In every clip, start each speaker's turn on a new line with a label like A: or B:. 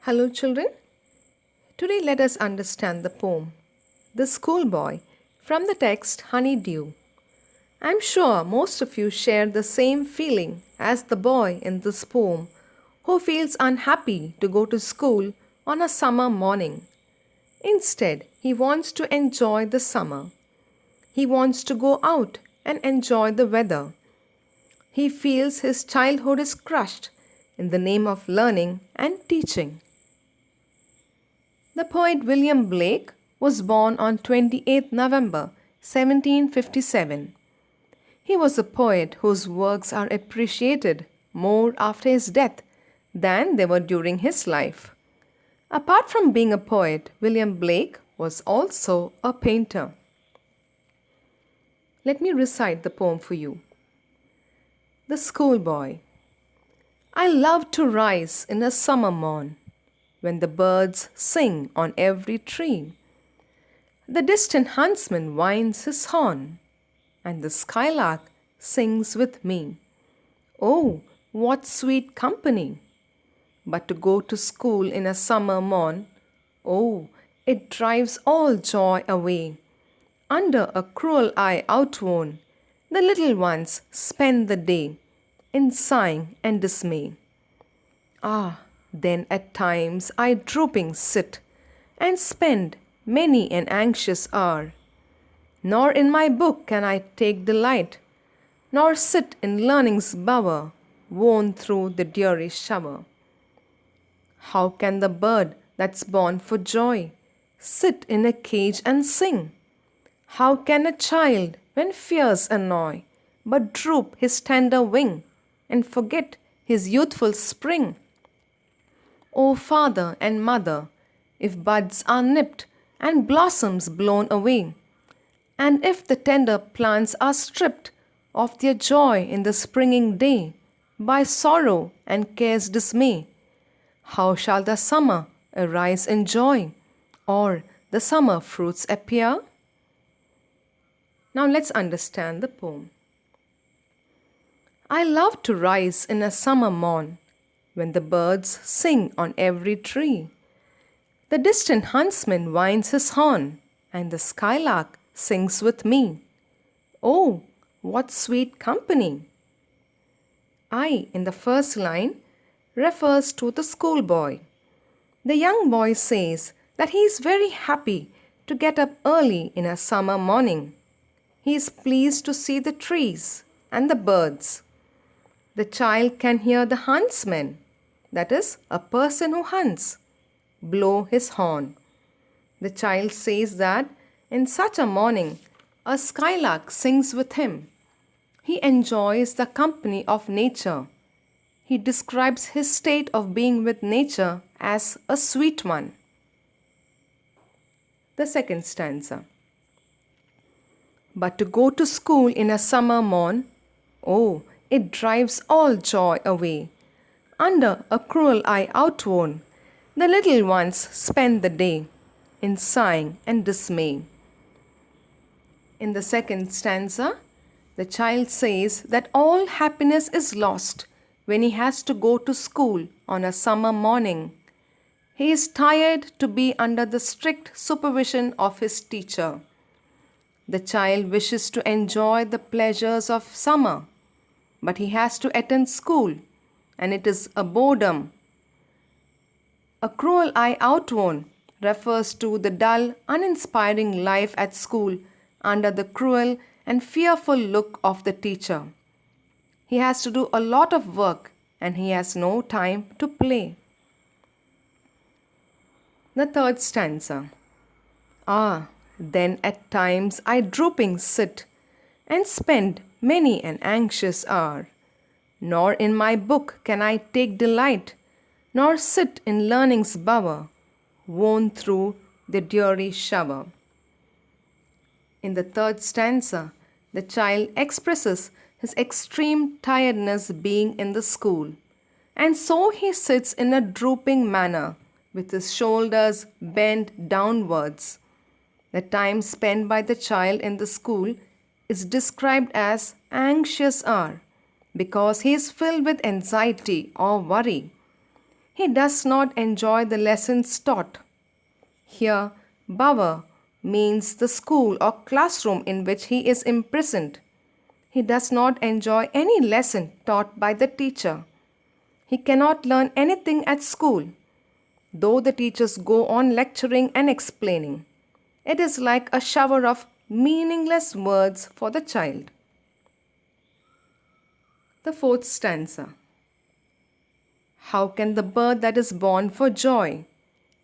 A: Hello, children. Today, let us understand the poem The Schoolboy from the text Honeydew. I'm sure most of you share the same feeling as the boy in this poem who feels unhappy to go to school on a summer morning. Instead, he wants to enjoy the summer. He wants to go out and enjoy the weather. He feels his childhood is crushed in the name of learning and teaching. The poet William Blake was born on 28th November 1757. He was a poet whose works are appreciated more after his death than they were during his life. Apart from being a poet, William Blake was also a painter. Let me recite the poem for you. The Schoolboy. I love to rise in a summer morn when the birds sing on every tree. The distant huntsman winds his horn, and the skylark sings with me. Oh, what sweet company! But to go to school in a summer morn, oh, it drives all joy away. Under a cruel eye outworn, the little ones spend the day in sighing and dismay. Ah, then at times I drooping sit and spend many an anxious hour. Nor in my book can I take delight, nor sit in learning's bower, worn through the dreary shower. How can the bird that's born for joy sit in a cage and sing? How can a child, when fears annoy, but droop his tender wing and forget his youthful spring? O father and mother, if buds are nipped and blossoms blown away, and if the tender plants are stripped of their joy in the springing day by sorrow and care's dismay, how shall the summer arise in joy, or the summer fruits appear? Now let's understand the poem. I love to rise in a summer morn when the birds sing on every tree. The distant huntsman winds his horn, and the skylark sings with me. Oh, what sweet company! I, in the first line, refers to the schoolboy. The young boy says that he is very happy to get up early in a summer morning. He is pleased to see the trees and the birds. The child can hear the huntsman, that is, a person who hunts, blow his horn. The child says that in such a morning, a skylark sings with him. He enjoys the company of nature. He describes his state of being with nature as a sweet one. The second stanza. But to go to school in a summer morn, oh, it drives all joy away. Under a cruel eye outworn, the little ones spend the day in sighing and dismay. In the second stanza, the child says that all happiness is lost when he has to go to school on a summer morning. He is tired to be under the strict supervision of his teacher. The child wishes to enjoy the pleasures of summer, but he has to attend school, and it is a boredom. A cruel eye outworn refers to the dull, uninspiring life at school under the cruel and fearful look of the teacher. He has to do a lot of work and he has no time to play. The third stanza. Ah, then at times I drooping sit and spend many an anxious hour. Nor in my book can I take delight, nor sit in learning's bower, worn through the dreary shower. In the third stanza, the child expresses his extreme tiredness being in the school, and so he sits in a drooping manner with his shoulders bent downwards. The time spent by the child in the school is described as anxious hour because he is filled with anxiety or worry. He does not enjoy the lessons taught. Here, Bhava means the school or classroom in which he is imprisoned. He does not enjoy any lesson taught by the teacher. He cannot learn anything at school, though the teachers go on lecturing and explaining. It is like a shower of meaningless words for the child. The fourth stanza. How can the bird that is born for joy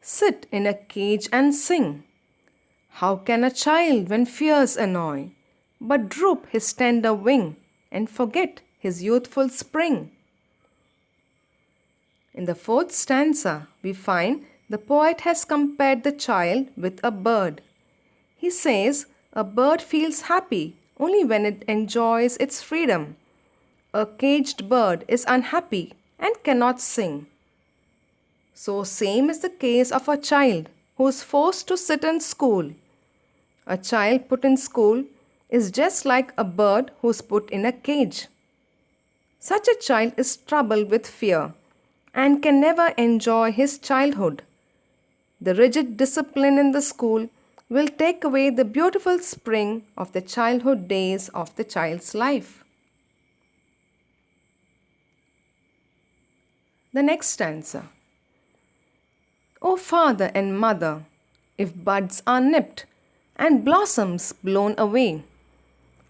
A: sit in a cage and sing? How can a child, when fears annoy, but droop his tender wing and forget his youthful spring? In the fourth stanza, we find the poet has compared the child with a bird. He says a bird feels happy only when it enjoys its freedom. A caged bird is unhappy and cannot sing. So same is the case of a child who is forced to sit in school. A child put in school is just like a bird who is put in a cage. Such a child is troubled with fear and can never enjoy his childhood. The rigid discipline in the school will take away the beautiful spring of the childhood days of the child's life. The next stanza. O father and mother, if buds are nipped and blossoms blown away,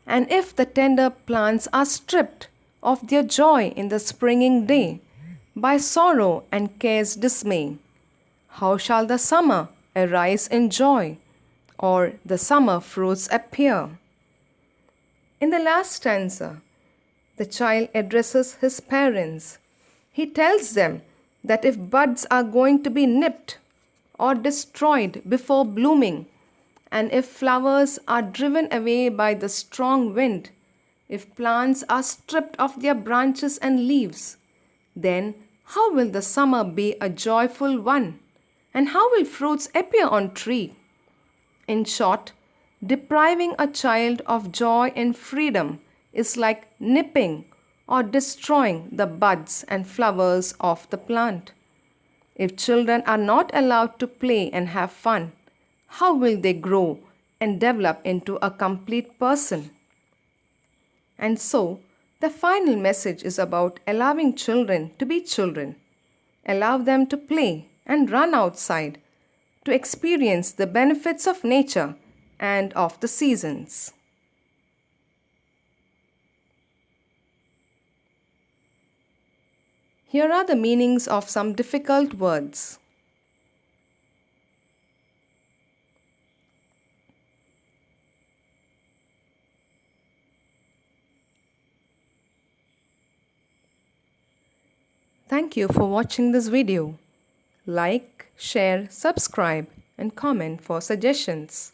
A: and if the tender plants are stripped of their joy in the springing day by sorrow and care's dismay, how shall the summer arise in joy, or the summer fruits appear? In the last stanza, the child addresses his parents. He tells them that if buds are going to be nipped or destroyed before blooming, and if flowers are driven away by the strong wind, if plants are stripped of their branches and leaves, then how will the summer be a joyful one? And how will fruits appear on tree? In short, depriving a child of joy and freedom is like nipping or destroying the buds and flowers of the plant. If children are not allowed to play and have fun, how will they grow and develop into a complete person? And so, the final message is about allowing children to be children. Allow them to play and run outside, to experience the benefits of nature and of the seasons. Here are the meanings of some difficult words. Thank you for watching this video. Like, share, subscribe, and comment for suggestions.